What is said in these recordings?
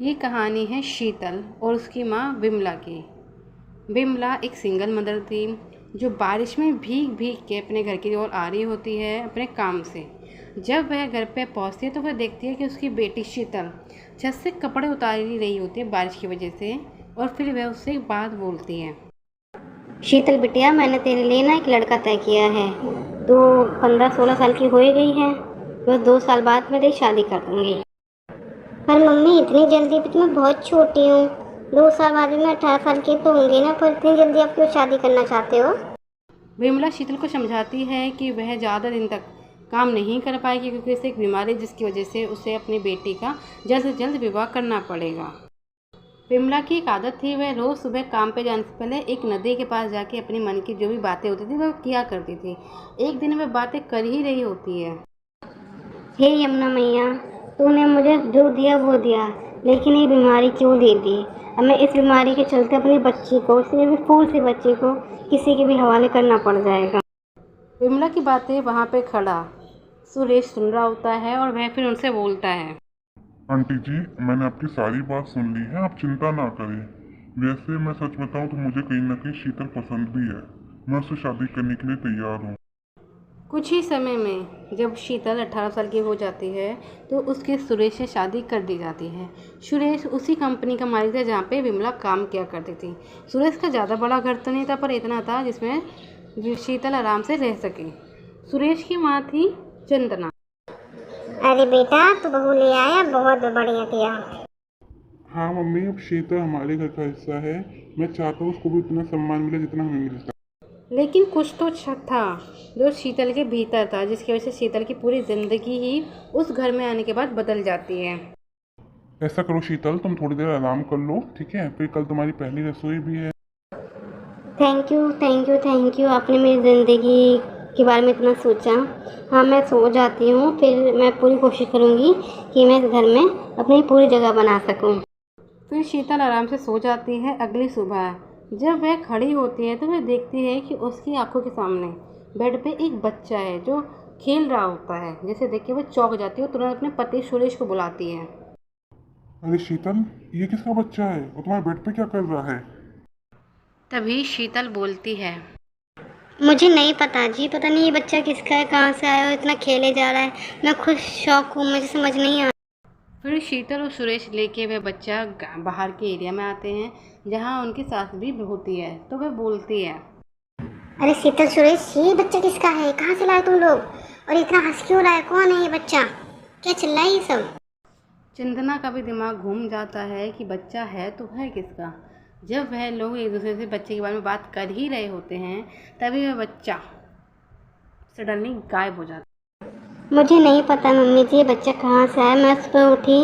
ये कहानी है शीतल और उसकी माँ विमला की। विमला एक सिंगल मदर थी जो बारिश में भीग भीग के अपने घर की ओर आ रही होती है अपने काम से। जब वह घर पे पहुँचती है तो वह देखती है कि उसकी बेटी शीतल छत से कपड़े उतार ही रही होती है बारिश की वजह से, और फिर वह उससे एक बात बोलती है। शीतल बिटिया, मैंने तेरे लिए ना एक लड़का तय किया है। तू 15-16 साल की हो ही गई है, बस 2 साल बाद मैं तेरी शादी कर दूंगी। पर मम्मी, इतनी जल्दी भी तो मैं बहुत छोटी हूँ। 2 साल बाद भी मैं 18 साल की तो होंगी ना, पर इतनी जल्दी आप क्यों शादी करना चाहते हो? विमला शीतल को समझाती है कि वह ज़्यादा दिन तक काम नहीं कर पाएगी क्योंकि उसे एक बीमारी जिसकी वजह से उसे अपनी बेटी का जल्द से जल्द विवाह करना पड़ेगा। विमला की एक आदत थी, वह रोज़ सुबह काम पे जाने से पहले एक नदी के पास जाके अपने मन की जो भी बातें होती थी वह किया करती थी। एक दिन वह बातें कर ही रही होती है। हे यमुना मैया, तूने मुझे जो दिया वो दिया, लेकिन ये बीमारी क्यों दे दी? अब मैं इस बीमारी के चलते अपनी बच्ची को, सिर्फ भी फूल सी बच्ची को किसी के भी हवाले करना पड़ जाएगा। विमला की बातें वहाँ पे खड़ा सुरेश सुन रहा होता है और वह फिर उनसे बोलता है। आंटी जी, मैंने आपकी सारी बात सुन ली है, आप चिंता ना करें। वैसे मैं सच बताऊं तो मुझे कहीं ना कहीं शीतल पसंद भी है। मैं उससे शादी करने के लिए तैयार हूँ। कुछ ही समय में जब शीतल 18 साल की हो जाती है तो उसके सुरेश से शादी कर दी जाती है। सुरेश उसी कंपनी का मालिक था जहाँ पे विमला काम किया करती थी। सुरेश का ज़्यादा बड़ा घर तो नहीं था, पर इतना था जिसमें शीतल आराम से रह सके। सुरेश की माँ थी चंदना। अरे बेटा, तू बहू ले आया, बहुत बढ़िया किया। हाँ मम्मी, अब शीतल हमारे घर का हिस्सा है। मैं चाहता हूँ उसको भी उतना सम्मान मिले जितना हमें मिलता है। लेकिन कुछ तो था जो शीतल के भीतर था, जिसकी वजह से शीतल की पूरी ज़िंदगी ही उस घर में आने के बाद बदल जाती है। ऐसा करो शीतल, तुम थोड़ी देर आराम कर लो, ठीक है? फिर कल तुम्हारी पहली रसोई भी है। Thank you, thank you, thank you, आपने मेरी ज़िंदगी के बारे में इतना सोचा। हाँ, मैं सो जाती हूँ, फिर मैं पूरी कोशिश करूँगी कि मैं इस घर में अपनी पूरी जगह बना सकूँ। फिर शीतल आराम से सो जाती है। अगली सुबह जब वह खड़ी होती है तो वह देखती है कि उसकी आंखों के सामने बेड पे एक बच्चा है जो खेल रहा होता है, जिसे देख के वह चौंक जाती है और तुरंत अपने पति सुरेश को बुलाती है। अरे शीतल, ये किसका बच्चा है और तुम्हारे बेड पे क्या कर रहा है? तभी शीतल बोलती है। मुझे नहीं पता जी, पता नहीं ये बच्चा किसका है, कहाँ से आया और इतना खेले जा रहा है। मैं खुद शौक हूँ, मुझे समझ नहीं आ। फिर शीतल और सुरेश लेके वह बच्चा बाहर के एरिया में आते हैं जहाँ उनकी सास भी होती है। तो वह बोलती है। अरे शीतल, सुरेश, ये बच्चा किसका है? कहाँ से लाए तुम लोग? और इतना हंस क्यों रहा है? कौन है ये बच्चा? क्या चल रहा है ये सब? चंदना का भी दिमाग घूम जाता है कि बच्चा है तो है किसका। जब वह लोग एक दूसरे से बच्चे के बारे में बात कर ही रहे होते हैं तभी वह बच्चा सडनली गायब हो जाता मुझे नहीं पता मम्मी जी, ये बच्चा कहाँ से आया। मैं सुबह उठी,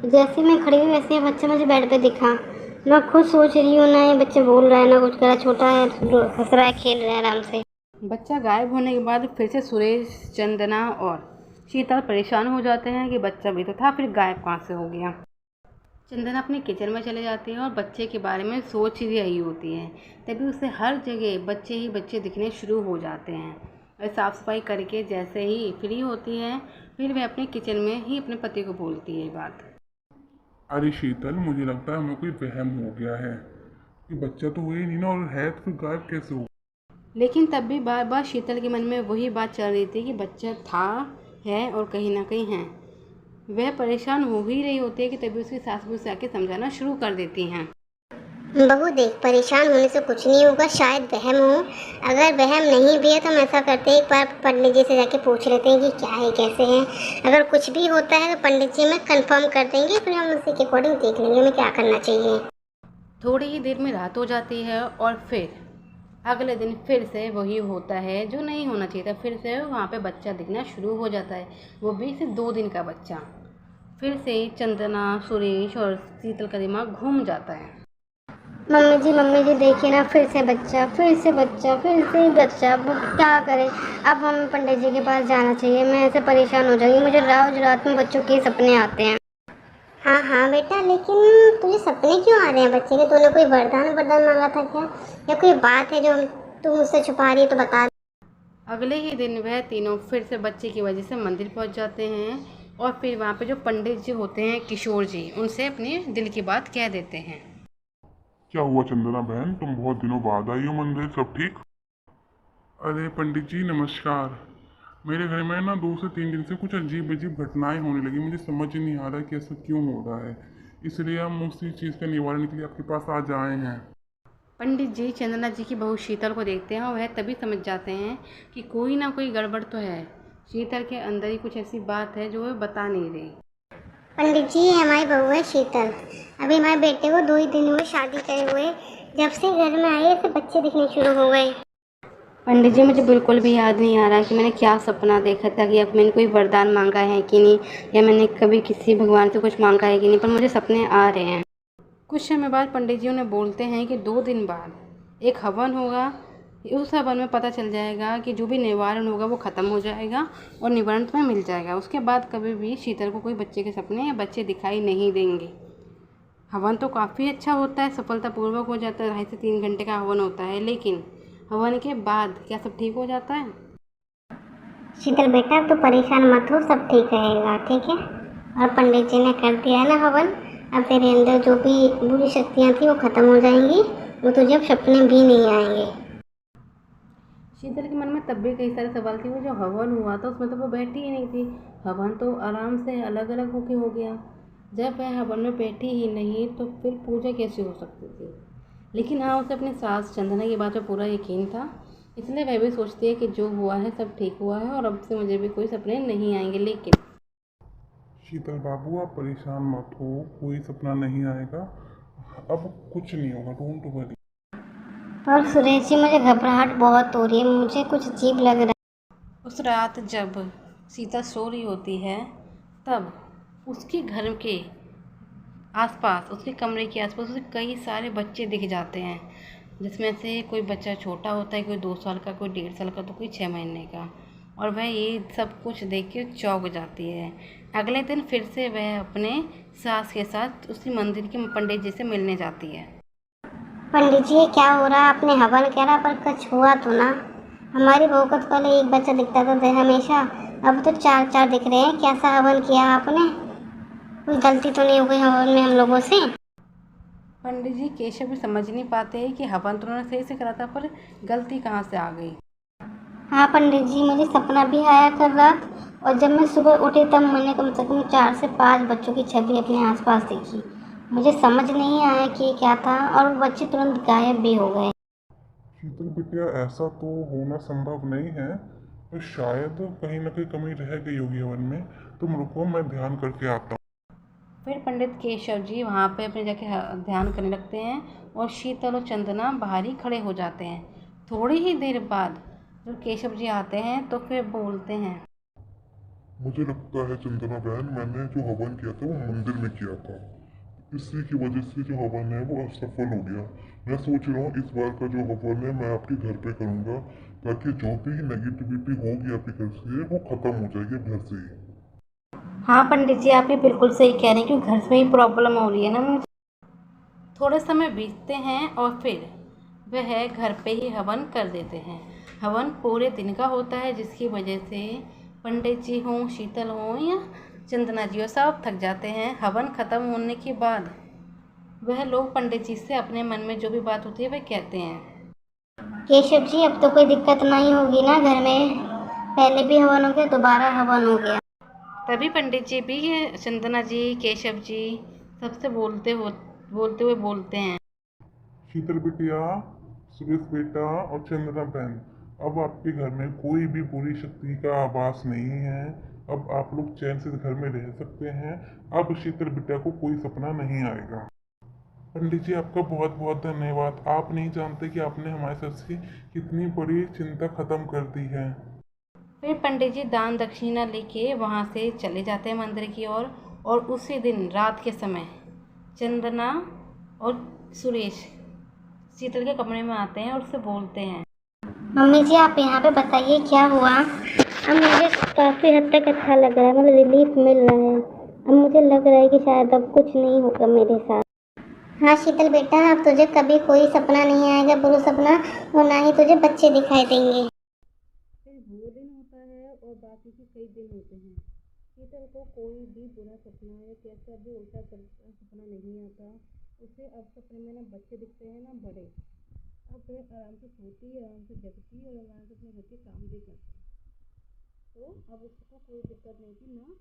जैसे मैं खड़ी हुई वैसे ये बच्चा मुझे बेड पे दिखा। मैं खुद सोच रही हूँ ना, ये बच्चा बोल रहा है ना कुछ कर रहा है, छोटा है, हंस रहा है, खेल रहा है आराम से। है। बच्चा गायब होने के बाद फिर से सुरेश, चंदना और शीतल परेशान हो जाते हैं कि बच्चा भी तो था, फिर गायब कहाँ से हो गया। चंदना अपने किचन में चले जाती है और बच्चे के बारे में सोच ही रही होती है। तभी उसे हर जगह बच्चे ही बच्चे दिखने शुरू हो जाते हैं। और साफ़ सफाई करके जैसे ही फ्री होती है फिर वह अपने किचन में ही अपने पति को बोलती है ये बात। अरे शीतल, मुझे लगता है हमें कोई वहम हो गया है। ये बच्चा तो हुआ ही नहीं ना, और है तो फिर गायब कैसे हो? लेकिन तब भी बार बार शीतल के मन में वही बात चल रही थी कि बच्चा था, है और कहीं ना कहीं है। वह परेशान हो ही रही होती है कि तभी उसकी सास भी उसे आके समझाना शुरू कर देती हैं। बहू देख, परेशान होने से कुछ नहीं होगा, शायद वहम हो। अगर वहम नहीं भी है तो हम ऐसा करते हैं, एक बार पंडित जी से जाके पूछ लेते हैं कि क्या है, कैसे है। अगर कुछ भी होता है तो पंडित जी हमें कंफर्म कर देंगे, फिर हम उसी के अकॉर्डिंग देख लेंगे हमें क्या करना चाहिए। थोड़ी ही देर में रात हो जाती है और फिर अगले दिन फिर से वही होता है जो नहीं होना चाहिए था। फिर से वहाँ पे बच्चा दिखना शुरू हो जाता है, वो भी सिर्फ 2 दिन का बच्चा। फिर से चंदना, सुरेश और शीतल का दिमाग घूम जाता है। मम्मी जी देखिए ना, फिर से बच्चा, फिर से बच्चा, फिर से बच्चा। अब क्या करें? अब हमें पंडित जी के पास जाना चाहिए। मैं ऐसे परेशान हो जाऊंगी, मुझे रोज रात में बच्चों के सपने आते हैं। हाँ हाँ बेटा, लेकिन तुझे सपने क्यों आ रहे हैं बच्चे के? तूने कोई वरदान मांगा था क्या, या कोई बात है जो तू मुझसे छुपा रही है तो बता। अगले ही दिन वह तीनों फिर से बच्चे की वजह से मंदिर पहुंच जाते हैं। और फिर वहाँ पे जो पंडित जी होते हैं किशोर जी, उनसे अपनी दिल की बात कह देते हैं। क्या हुआ चंदना बहन, तुम बहुत दिनों बाद आई हो मंदिर, सब ठीक? अरे पंडित जी नमस्कार। मेरे घर में ना 2 से 3 दिन से कुछ अजीब अजीब घटनाएं होने लगी। मुझे समझ ही नहीं आ रहा है कि ऐसा क्यों हो रहा है, इसलिए हम उसी चीज़ का निवारण के लिए आपके पास आज आए हैं। पंडित जी चंदना जी की बहू शीतल को देखते हैं और वह तभी समझ जाते हैं कि कोई ना कोई गड़बड़ तो है। शीतल के अंदर ही कुछ ऐसी बात है जो वह बता नहीं रही। पंडित जी, ये हमारी बहू है शीतल। अभी हमारे बेटे को 2 ही दिन हुए शादी करे हुए। जब से घर में आए ऐसे बच्चे दिखने शुरू हो गए। पंडित जी मुझे बिल्कुल भी याद नहीं आ रहा कि मैंने क्या सपना देखा था, कि अब मैंने कोई वरदान मांगा है कि नहीं, या मैंने कभी किसी भगवान से कुछ मांगा है कि नहीं, पर मुझे सपने आ रहे हैं। कुछ समय बाद पंडित जी उन्हें बोलते हैं कि 2 दिन बाद एक हवन होगा। उस हवन में पता चल जाएगा कि जो भी निवारण होगा वो ख़त्म हो जाएगा और निवारण तुम्हें मिल जाएगा। उसके बाद कभी भी शीतल को कोई बच्चे के सपने या बच्चे दिखाई नहीं देंगे। हवन तो काफ़ी अच्छा होता है, सफलतापूर्वक हो जाता है। 2.5 से 3 घंटे का हवन होता है, लेकिन हवन के बाद क्या सब ठीक हो जाता है? शीतल बेटा, अब तो परेशान मत हो, सब ठीक रहेगा, ठीक है। और पंडित जी ने कर दिया है ना हवन। अब तेरे अंदर जो भी बुरी शक्तियाँ थी वो खत्म हो जाएंगी। वो तुझे अब सपने भी नहीं आएंगे। शीतल के मन में तब भी कई सारे सवाल थे। वो जो हवन हुआ था उसमें तो वो बैठी ही नहीं थी। हवन तो आराम से अलग अलग होके हो गया। जब वह हवन में बैठी ही नहीं तो फिर पूजा कैसे हो सकती थी? लेकिन हाँ, उसे अपनी सास चंदना की बात पर पूरा यकीन था, इसलिए वह भी सोचती है कि जो हुआ है सब ठीक हुआ है और अब से मुझे भी कोई सपने नहीं आएंगे। लेकिन शीतल बाबू आप परेशान मत हो, कोई सपना नहीं आएगा, अब कुछ नहीं होगा, डोंट वरी। और सुरेश जी, मुझे घबराहट बहुत हो रही है, मुझे कुछ अजीब लग रहा है। उस रात जब सीता सो रही होती है तब उसके घर के आसपास, उसके कमरे के आसपास उसे कई सारे बच्चे दिख जाते हैं, जिसमें से कोई बच्चा छोटा होता है, कोई 2 साल का, कोई 1.5 साल का, तो कोई 6 महीने का। और वह ये सब कुछ देख के चौंक जाती है। अगले दिन फिर से वह अपने सास के साथ उसी मंदिर के पंडित जी से मिलने जाती है। पंडित जी, ये क्या हो रहा है? आपने हवन करा पर कुछ हुआ तो ना? हमारी बहू को तो पहले एक बच्चा दिखता था हमेशा, अब तो 4 दिख रहे हैं। कैसा हवन किया आपने? कोई गलती तो नहीं हो गई हवन में हम लोगों से? पंडित जी केशव भी समझ नहीं पाते कि हवन तो उन्होंने सही से करा था, पर गलती कहाँ से आ गई। हाँ पंडित जी, मुझे सपना भी आया कल रात, और जब मैं सुबह उठी तब मैंने कम से कम 4 से 5 बच्चों की छवि अपने आसपास देखी। मुझे समझ नहीं आया कि ये क्या था, और वो बच्चे तुरंत गायब भी हो गए। शीतल बिटिया ऐसा तो होना संभव नहीं है, तो शायद कहीं ना कहीं कमी रह गई होगी हवन में। तुम रुको, मैं ध्यान करके आता हूँ। फिर पंडित केशव जी वहाँ पे अपने जाके ध्यान करने लगते हैं और शीतल और चंदना बाहर ही खड़े हो जाते हैं। थोड़ी ही देर बाद जब केशव जी आते हैं तो फिर बोलते हैं, मुझे लगता है चंदना बहन, मैंने जो हवन किया था वो मंदिर में किया था, इसी की वजह से जो हवन है वो असफल हो गया। मैं सोच रहा हूँ इस बार का जो हवन है मैं आपके घर पे करूँगा, ताकि जो भी नेगेटिविटी होगी आपके घर से वो खत्म हो जाएगी घर से ही। हाँ पंडित जी, आप ये बिल्कुल सही कह रहे हैं, क्योंकि घर में ही प्रॉब्लम हो रही है ना मुझे। थोड़े समय बीतते हैं और फिर वह घर पे ही हवन कर देते हैं। हवन पूरे दिन का होता है, जिसकी वजह से पंडित जी हों, शीतल हों या चंदना जी हो, सब थक जाते हैं। हवन ख़त्म होने के बाद वह लोग पंडित जी से अपने मन में जो भी बात होती है वह कहते हैं। केशव जी, अब तो कोई दिक्कत नहीं होगी ना घर में? पहले भी हवन हो गया, दोबारा हवन हो गया। तभी पंडित जी भी चंदना जी, केशव जी सबसे बोलते हुए बोलते हैं, शीतल बिटिया, सुरेश बेटा और चंदना बहन, अब आपके घर में कोई भी बुरी शक्ति का आभास नहीं है। अब आप लोग चैन से घर में रह सकते हैं। अब शीतल बिटिया को कोई सपना नहीं आएगा। पंडित जी आपका बहुत बहुत धन्यवाद। आप नहीं जानते कि आपने हमारे सर से कितनी बड़ी चिंता खत्म कर दी है। फिर पंडित जी दान दक्षिणा लेके वहाँ से चले जाते हैं मंदिर की ओर। और उसी दिन रात के समय चंदना और सुरेश शीतल के कमरे में आते हैं और उससे बोलते हैं, मम्मी जी, आप यहाँ पे बताइए क्या हुआ? अब मुझे काफ़ी हद तक अच्छा लग रहा है, मतलब रिलीफ मिल रहा है। अब मुझे लग रहा है कि शायद अब कुछ नहीं होगा मेरे साथ। हाँ शीतल बेटा, अब तुझे कभी कोई सपना नहीं आएगा बुरा सपना, और ना ही तुझे बच्चे दिखाई देंगे। फिर वो दिन होता है और बाकी के कई दिन होते हैं। शीतल को कोई भी बुरा सपना या कैसा भी उल्टा सपना नहीं आता। उसे अब सपने में ना बच्चे दिखते हैं ना बड़े। अब वह आराम से सोती है, आराम से जगती है और आराम से अपने घर के काम भी करती है। तो अब उसको कोई दिक्कत नहीं थी ना।